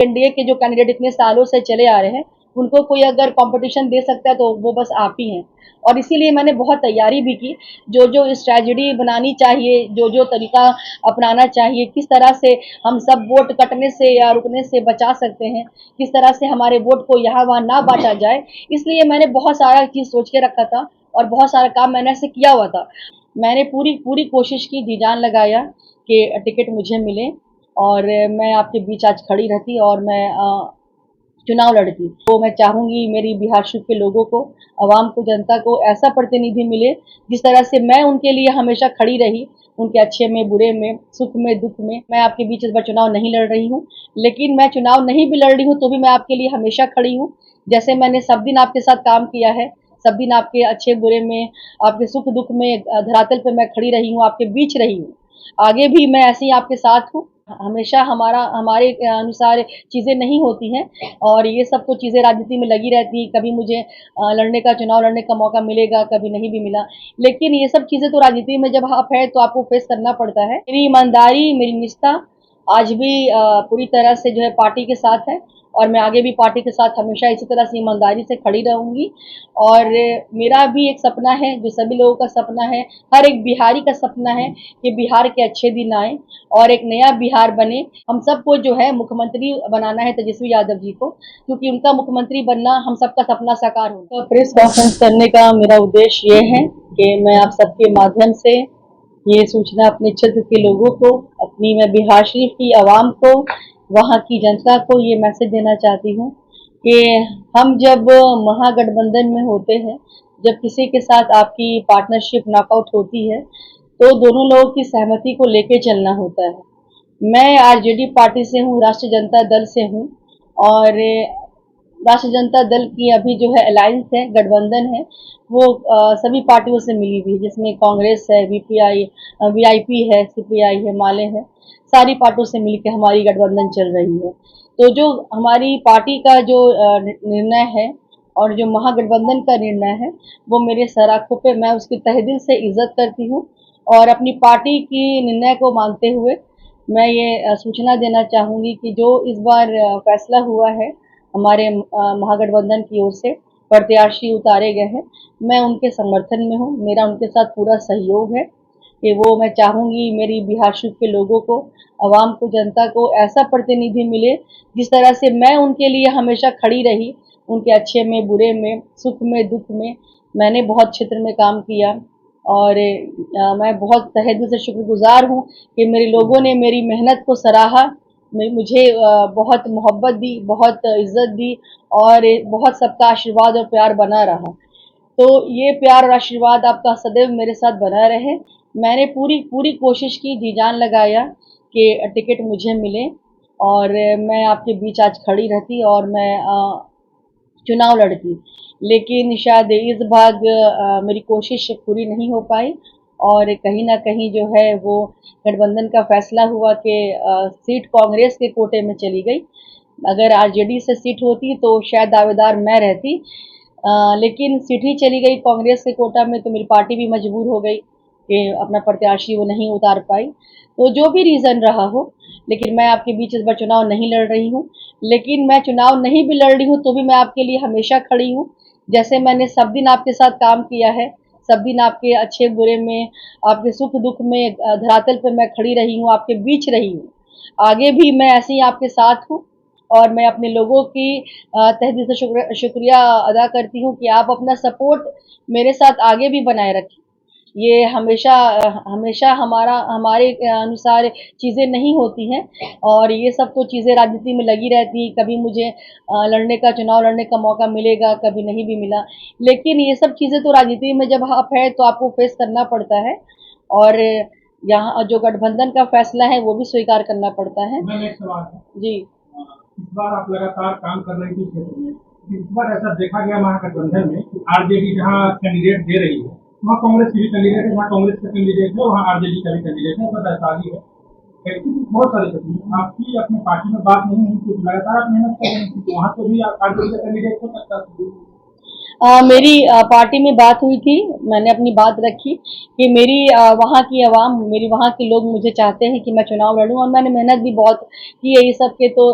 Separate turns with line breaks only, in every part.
NDA के जो candidate इतने सालों से चले आ रहे हैं, उनको कोई अगर कंपटीशन दे सकता है तो वो बस आप ही हैं। और इसीलिए मैंने बहुत तैयारी भी की, जो जो स्ट्रैटेजी बनानी चाहिए, जो जो तरीका अपनाना चाहिए, किस तरह से हम सब वोट कटने से या रुकने से बचा सकते हैं, किस तरह से हमारे वोट को यहाँ वहाँ ना बांटा जाए। इसलिए मैंने बहुत सारा चीज़ सोच के रखा था और बहुत सारा काम मैंने ऐसे किया हुआ था। मैंने पूरी पूरी कोशिश की, जी जान लगाया कि टिकट मुझे मिले और मैं आपके बीच आज खड़ी रहती और मैं चुनाव लड़ती। तो मैं चाहूंगी मेरी बिहार शरीफ के लोगों को, आवाम को, जनता को ऐसा प्रतिनिधि मिले जिस तरह से मैं उनके लिए हमेशा खड़ी रही, उनके अच्छे में, बुरे में, सुख में, दुख में। मैं आपके बीच इस बार चुनाव नहीं लड़ रही हूँ, लेकिन मैं चुनाव नहीं भी लड़ रही हूँ तो भी मैं आपके लिए हमेशा खड़ी हूँ। जैसे मैंने सब दिन आपके साथ काम किया है, सब दिन आपके अच्छे बुरे में, आपके सुख दुख में धरातल पे मैं खड़ी रही हूँ, आपके बीच रही हूँ। आगे भी मैं ऐसे ही आपके साथ हूँ। हमेशा हमारे अनुसार चीज़ें नहीं होती हैं और ये सब तो चीज़ें राजनीति में लगी रहती हैं। कभी मुझे चुनाव लड़ने का मौका मिलेगा, कभी नहीं भी मिला। लेकिन ये सब चीज़ें तो राजनीति में जब आप है तो आपको फेस करना पड़ता है। मेरी ईमानदारी, मेरी निष्ठा आज भी पूरी तरह से जो है पार्टी के साथ है और मैं आगे भी पार्टी के साथ हमेशा इसी तरह से ईमानदारी से खड़ी रहूंगी। और मेरा भी एक सपना है, जो सभी लोगों का सपना है, हर एक बिहारी का सपना है कि बिहार के अच्छे दिन आए और एक नया बिहार बने। हम सबको जो है मुख्यमंत्री बनाना है तेजस्वी यादव जी को, क्योंकि उनका मुख्यमंत्री बनना हम सबका सपना साकार हो। तो प्रेस कॉन्फ्रेंस करने का मेरा उद्देश्य ये है कि मैं आप सबके माध्यम से ये सूचना अपने क्षेत्र के लोगों को, अपनी मैं बिहार शरीफ की आवाम को, वहाँ की जनता को ये मैसेज देना चाहती हूँ कि हम जब महागठबंधन में होते हैं, जब किसी के साथ आपकी पार्टनरशिप नॉकआउट होती है, तो दोनों लोगों की सहमति को लेके चलना होता है। मैं आरजेडी पार्टी से हूँ, राष्ट्रीय जनता दल से हूँ और राष्ट्रीय जनता दल की अभी जो है अलायंस है, गठबंधन है, वो सभी पार्टियों से मिली हुई है, जिसमें कांग्रेस है, वीपीआई, वीआईपी है, सीपीआई है, माले है, सारी पार्टियों से मिलकर हमारी गठबंधन चल रही है। तो जो हमारी पार्टी का जो निर्णय है और जो महागठबंधन का निर्णय है, वो मेरे सराखों पे, मैं उसकी तहे दिल से इज्जत करती हूँ और अपनी पार्टी की निर्णय को मानते हुए मैं ये सूचना देना चाहूंगी कि जो इस बार फैसला हुआ है हमारे महागठबंधन की ओर से, प्रत्याशी उतारे गए हैं, मैं उनके समर्थन में हूँ। मेरा उनके साथ पूरा सहयोग है कि वो, मैं चाहूंगी मेरी बिहार शरीफ के लोगों को, आवाम को, जनता को ऐसा प्रतिनिधि मिले जिस तरह से मैं उनके लिए हमेशा खड़ी रही, उनके अच्छे में, बुरे में, सुख में, दुख में। मैंने बहुत क्षेत्र में काम किया और मैं बहुत तहे दिल से शुक्रगुजार हूँ कि मेरे लोगों ने मेरी मेहनत को सराहा, मुझे बहुत मोहब्बत दी, बहुत इज्जत दी और बहुत सबका आशीर्वाद और प्यार बना रहा। तो ये प्यार और आशीर्वाद आपका सदैव मेरे साथ बना रहे। मैंने पूरी पूरी कोशिश की, जी जान लगाया कि टिकट मुझे मिले और मैं आपके बीच आज खड़ी रहती और मैं चुनाव लड़ती। लेकिन शायद इस बार मेरी कोशिश पूरी नहीं हो पाई और कहीं ना कहीं जो है वो गठबंधन का फैसला हुआ कि सीट कांग्रेस के कोटे में चली गई। अगर आरजेडी से सीट होती तो शायद दावेदार मैं रहती, लेकिन सीट ही चली गई कांग्रेस के कोटा में, तो मेरी पार्टी भी मजबूर हो गई कि अपना प्रत्याशी वो नहीं उतार पाई। तो जो भी रीज़न रहा हो, लेकिन मैं आपके बीच इस बार चुनाव नहीं लड़ रही हूँ। लेकिन मैं चुनाव नहीं भी लड़ रही हूँ तो भी मैं आपके लिए हमेशा खड़ी हूँ। जैसे मैंने सब दिन आपके साथ काम किया है, सब दिन आपके अच्छे बुरे में, आपके सुख दुख में धरातल पे मैं खड़ी रही हूँ, आपके बीच रही हूँ। आगे भी मैं ऐसे ही आपके साथ हूँ और मैं अपने लोगों की तहे दिल से शुक्रिया अदा करती हूँ कि आप अपना सपोर्ट मेरे साथ आगे भी बनाए रखें। ये हमेशा हमेशा हमारे अनुसार चीज़ें नहीं होती हैं और ये सब तो चीज़ें राजनीति में लगी रहती हैं। कभी मुझे चुनाव लड़ने का मौका मिलेगा, कभी नहीं भी मिला। लेकिन ये सब चीज़ें तो राजनीति में जब आप है तो आपको फेस करना पड़ता है और यहाँ जो गठबंधन का फैसला है वो भी स्वीकार करना पड़ता है।
एक सवाल है
जी,
इस बार आप लगातार काम कर रही थी क्षेत्र में, इस बार ऐसा देखा गया महागठबंधन में कि आरजेडी जहां कैंडिडेट दे रही है वहाँ कांग्रेस की भी कैंडिडेट है, जहाँ कांग्रेस का कैंडिडेट है वहाँ आरजेडी का भी कैंडिडेट है, बस ऐसा ही है। बहुत सारी तकलीफ आपकी अपनी पार्टी में बात नहीं हुई, कुछ लगातार आप मेहनत कर रही थी, तो वहाँ तो भी आरजेडी का कैंडिडेट हो सकता है।
मेरी पार्टी में बात हुई थी, मैंने अपनी बात रखी कि मेरी वहाँ की आवाम, मेरी वहाँ के लोग मुझे चाहते हैं कि मैं चुनाव लड़ूं, और मैंने मेहनत भी बहुत की है। ये सब के तो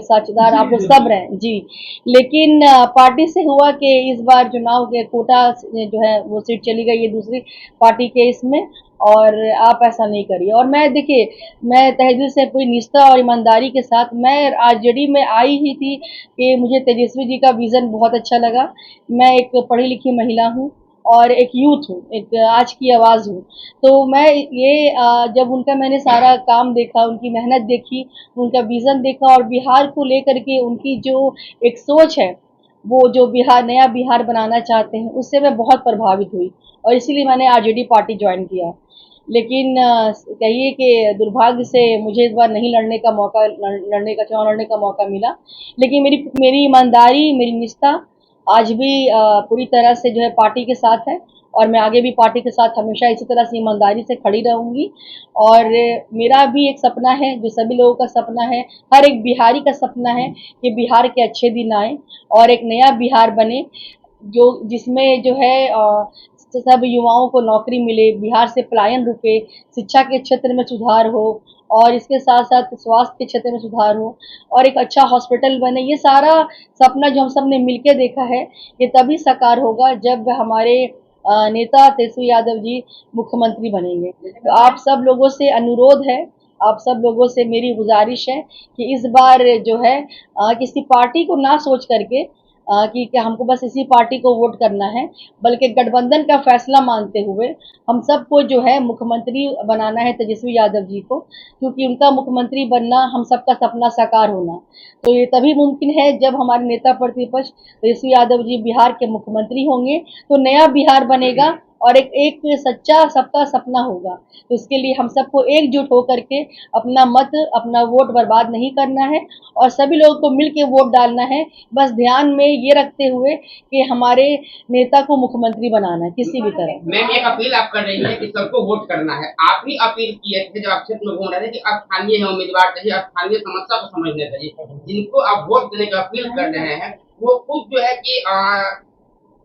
साझेदार आप लोग सब रहे जी। लेकिन पार्टी से हुआ कि इस बार चुनाव के कोटा जो है वो सीट चली गई है दूसरी पार्टी के इसमें, और आप ऐसा नहीं करिए। और मैं देखिए, मैं तहे दिल से पूरी निष्ठा और ईमानदारी के साथ मैं आरजेडी में आई ही थी कि मुझे तेजस्वी जी का विजन बहुत अच्छा लगा। मैं एक पढ़ी लिखी महिला हूँ और एक यूथ हूँ, एक आज की आवाज़ हूँ। तो मैं ये जब उनका मैंने सारा काम देखा, उनकी मेहनत देखी, उनका विज़न देखा और बिहार को लेकर के उनकी जो एक सोच है, वो जो बिहार नया बिहार बनाना चाहते हैं, उससे मैं बहुत प्रभावित हुई और इसीलिए मैंने आरजेडी पार्टी ज्वाइन किया। लेकिन कहिए कि दुर्भाग्य से मुझे इस बार नहीं लड़ने का चुनाव लड़ने का मौका मिला। लेकिन मेरी मेरी ईमानदारी, मेरी निष्ठा आज भी पूरी तरह से जो है पार्टी के साथ है, और मैं आगे भी पार्टी के साथ हमेशा इसी तरह से ईमानदारी से खड़ी रहूंगी। और मेरा भी एक सपना है, जो सभी लोगों का सपना है, हर एक बिहारी का सपना है कि बिहार के अच्छे दिन आए और एक नया बिहार बने, जो जिसमें जो है सब युवाओं को नौकरी मिले, बिहार से पलायन रुके, शिक्षा के क्षेत्र में सुधार हो, और इसके साथ साथ स्वास्थ्य के क्षेत्र में सुधार हो, और एक अच्छा हॉस्पिटल बने। ये सारा सपना जो हम सब ने मिलकर देखा है, ये तभी साकार होगा जब हमारे नेता तेजस्वी यादव जी मुख्यमंत्री बनेंगे। तो आप सब लोगों से अनुरोध है, आप सब लोगों से मेरी गुजारिश है कि इस बार जो है किसी पार्टी को ना सोच करके कि क्या हमको बस इसी पार्टी को वोट करना है, बल्कि गठबंधन का फैसला मानते हुए हम सबको जो है मुख्यमंत्री बनाना है तेजस्वी यादव जी को, क्योंकि उनका मुख्यमंत्री बनना हम सबका सपना साकार होना। तो ये तभी मुमकिन है जब हमारे नेता प्रतिपक्ष तेजस्वी यादव जी बिहार के मुख्यमंत्री होंगे, तो नया बिहार बनेगा और एक सच्चा सबका सपना होगा। तो इसके लिए हम सबको एकजुट होकर के अपना मत, अपना वोट बर्बाद नहीं करना है और सभी लोगों को मिल के वोट डालना है, बस ध्यान में ये रखते हुए कि हमारे नेता को मुख्यमंत्री बनाना है किसी भी तरह।
मैम, एक अपील आप कर रही हैं कि सबको वोट करना है। आप भी अपील किए थे जब आप क्षेत्र में घूम रहे थे कि अब स्थानीय है उम्मीदवार चाहिए, अब स्थानीय समस्या को समझने चाहिए। जिनको आप वोट देने की अपील कर रहे हैं वो खुद जो है कि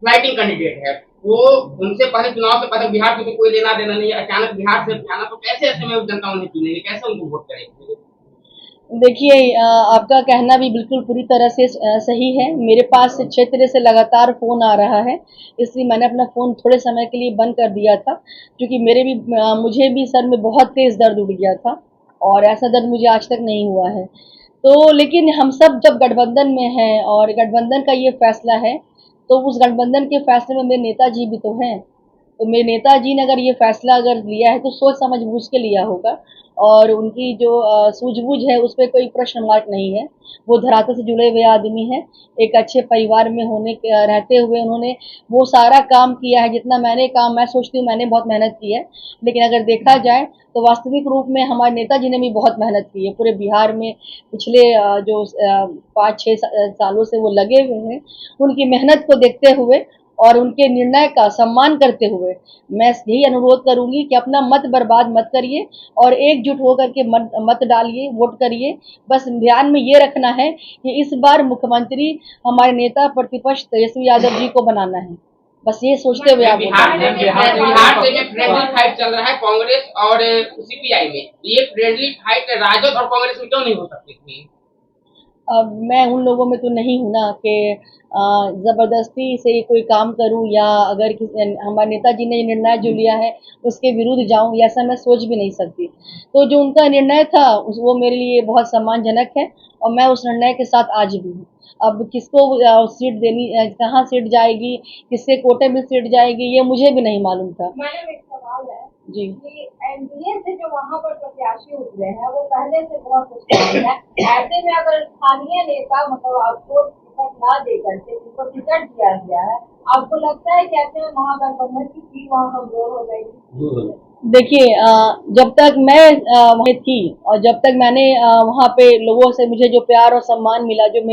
फ्लाइटिंग कैंडिडेट है, वो उनसे पहले चुनाव से पहले बिहार से कोई लेना देना नहीं है, अचानक बिहार से जाना, तो कैसे ऐसे में जनता उन्हें चुनेगी, कैसे उनको वोट करेगी?
देखिए, आपका कहना भी बिल्कुल पूरी तरह से सही है। मेरे पास क्षेत्र से लगातार फ़ोन आ रहा है, इसलिए मैंने अपना फ़ोन थोड़े समय के लिए बंद कर दिया था, क्योंकि मुझे भी सर में बहुत तेज़ दर्द उठ गया था और ऐसा दर्द मुझे आज तक नहीं हुआ है। तो लेकिन हम सब जब गठबंधन में हैं और गठबंधन का ये फैसला है, तो उस गठबंधन के फैसले में मेरे नेताजी भी तो हैं। तो मेरे नेताजी ने अगर ये फैसला अगर लिया है तो सोच समझ बूझ के लिया होगा, और उनकी जो सूझबूझ है उस पर कोई प्रश्न मार्क नहीं है। वो धरातल से जुड़े हुए आदमी हैं, एक अच्छे परिवार में रहते हुए उन्होंने वो सारा काम किया है जितना मैं सोचती हूँ मैंने बहुत मेहनत की है। लेकिन अगर देखा जाए तो वास्तविक रूप में हमारे नेताजी ने भी बहुत मेहनत की है पूरे बिहार में। पिछले जो 5-6 सालों से वो लगे हुए हैं, उनकी मेहनत को देखते हुए और उनके निर्णय का सम्मान करते हुए मैं यही अनुरोध करूंगी कि अपना मत बर्बाद मत करिए और एकजुट होकर के मत डालिए, वोट करिए। बस ध्यान में ये रखना है कि इस बार मुख्यमंत्री हमारे नेता प्रतिपक्ष तेजस्वी यादव जी को बनाना है, बस ये सोचते हुए आप
बिहार से फ्रेंडली फाइट चल रहा है कांग्रेस और सीपीआई में, ये फ्रेंडली फाइट राजद और कांग्रेस में क्यों नहीं हो सकती थी?
मैं उन लोगों में तो नहीं हूँ ना कि ज़बरदस्ती से कोई काम करूँ, या अगर हमारे नेताजी ने निर्णय जो लिया है उसके विरुद्ध जाऊँ, ऐसा मैं सोच भी नहीं सकती। तो जो उनका निर्णय था वो मेरे लिए बहुत सम्मानजनक है और मैं उस निर्णय के साथ आज भी हूँ। अब किसको सीट देनी, कहाँ सीट जाएगी, किसके कोटे में सीट जाएगी, ये मुझे भी नहीं मालूम था।
मैडम, एक सवाल है
जी।
कि एनडीए से जो वहाँ पर प्रत्याशी उतरे हैं वो पहले से बहुत कुछ है। ऐसे में अगर स्थानीय नेता मतलब आपको टिकट ना दे करके उनको टिकट दिया गया है, आपको लगता है कि ऐसे में महागठबंधन की सीट वहाँ कमजोर हो जाएगी?
देखिए, जब तक मैं वहाँ थी और जब तक मैंने वहाँ पे लोगों से मुझे जो प्यार और सम्मान मिला, जो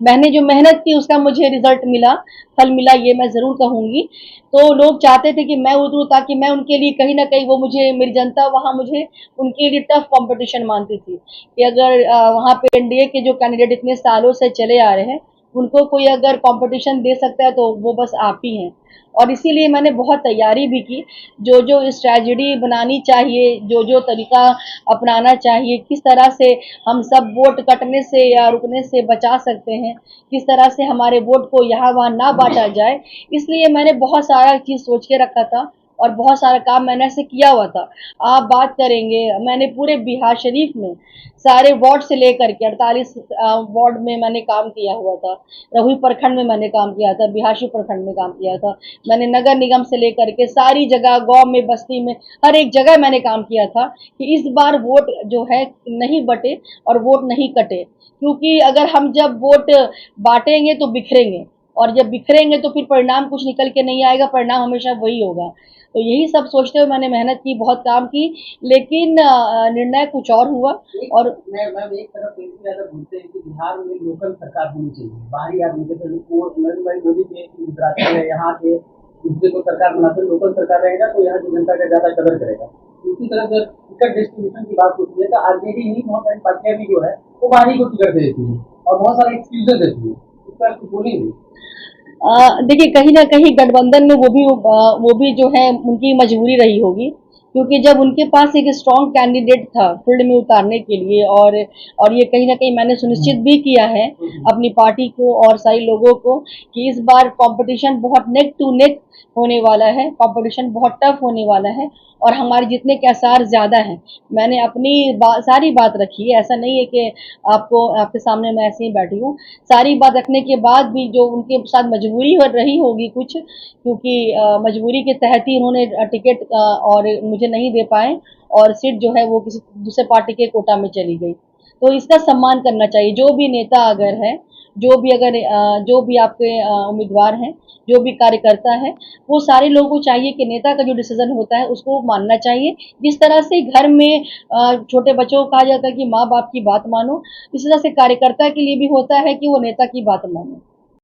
मैंने जो मेहनत की उसका मुझे रिजल्ट मिला, फल मिला, ये मैं ज़रूर कहूँगी। तो लोग चाहते थे कि मैं उतरूँ ताकि मैं उनके लिए कहीं ना कहीं, वो मुझे, मेरी जनता वहाँ मुझे उनके लिए टफ कंपटीशन मानती थी कि अगर वहाँ पे एनडीए के जो कैंडिडेट इतने सालों से चले आ रहे हैं उनको कोई अगर कंपटीशन दे सकता है तो वो बस आप ही हैं। और इसीलिए मैंने बहुत तैयारी भी की, जो जो स्ट्रैटेजी बनानी चाहिए, जो जो तरीका अपनाना चाहिए, किस तरह से हम सब वोट कटने से या रुकने से बचा सकते हैं, किस तरह से हमारे वोट को यहाँ वहाँ ना बांटा जाए, इसलिए मैंने बहुत सारा चीज़ सोच के रखा था और बहुत सारा काम मैंने ऐसे किया हुआ था। आप बात करेंगे, मैंने पूरे बिहार शरीफ में सारे वार्ड से लेकर के 48 वार्ड में मैंने काम किया हुआ था। रहुई प्रखंड में मैंने काम किया था, बिहारशु प्रखंड में काम किया था। मैंने नगर निगम से लेकर के सारी जगह, गांव में, बस्ती में, हर एक जगह मैंने काम किया था कि इस बार वोट जो है नहीं बटे और वोट नहीं कटे। क्योंकि अगर हम जब वोट बांटेंगे तो बिखरेंगे, और जब बिखरेंगे तो फिर परिणाम कुछ निकल के नहीं आएगा, परिणाम हमेशा वही होगा। तो यही सब सोचते हुए मैंने मेहनत की, बहुत काम की, लेकिन निर्णय कुछ और हुआ। और
मैम एक तरफ एक ज्यादा बोलते हैं कि बिहार में लोकल सरकार होनी चाहिए, बाहरी आदमी जैसे नरेंद्र भाई मोदी के गुजरात में यहाँ के दूसरे को सरकार बनाते, लोकल सरकार रहेगा तो यहाँ की जनता का ज्यादा कदर करेगा। दूसरी तरफ जब टिकट डिस्ट्रीब्यूशन की बात होती है तो आरजेडी ही बहुत सारी पार्टियां भी जो है वो बाहरी को टिकट दे देती है और बहुत सारे एक्सक्यूजेस देती है, इस पर कुछ बोलेंगे?
देखिए, कहीं ना कहीं गठबंधन में वो भी जो है उनकी मजबूरी रही होगी, क्योंकि जब उनके पास एक स्ट्रॉन्ग कैंडिडेट था फील्ड में उतारने के लिए, और ये कहीं ना कहीं मैंने सुनिश्चित भी किया है अपनी पार्टी को और सारे लोगों को कि इस बार कंपटीशन बहुत नेक टू नेक होने वाला है, कंपटीशन बहुत टफ होने वाला है और हमारे जीतने के आसार ज्यादा हैं। मैंने अपनी सारी बात रखी है, ऐसा नहीं है कि आपके सामने मैं ऐसे ही बैठी हूँ। सारी बात रखने के बाद भी जो उनके साथ मजबूरी हो रही होगी कुछ, क्योंकि मजबूरी के तहत ही उन्होंने टिकट और मुझे नहीं दे पाए और सीट जो है वो किसी दूसरे पार्टी के कोटा में चली गई। तो इसका सम्मान करना चाहिए। जो भी नेता अगर है, जो भी आपके उम्मीदवार हैं, जो भी कार्यकर्ता है, वो सारे लोगों को चाहिए कि नेता का जो डिसीजन होता है उसको मानना चाहिए। जिस तरह से घर में छोटे बच्चों को कहा जाता है कि माँ बाप की बात मानो, इस तरह से कार्यकर्ता के लिए भी होता है कि वो नेता की बात माने।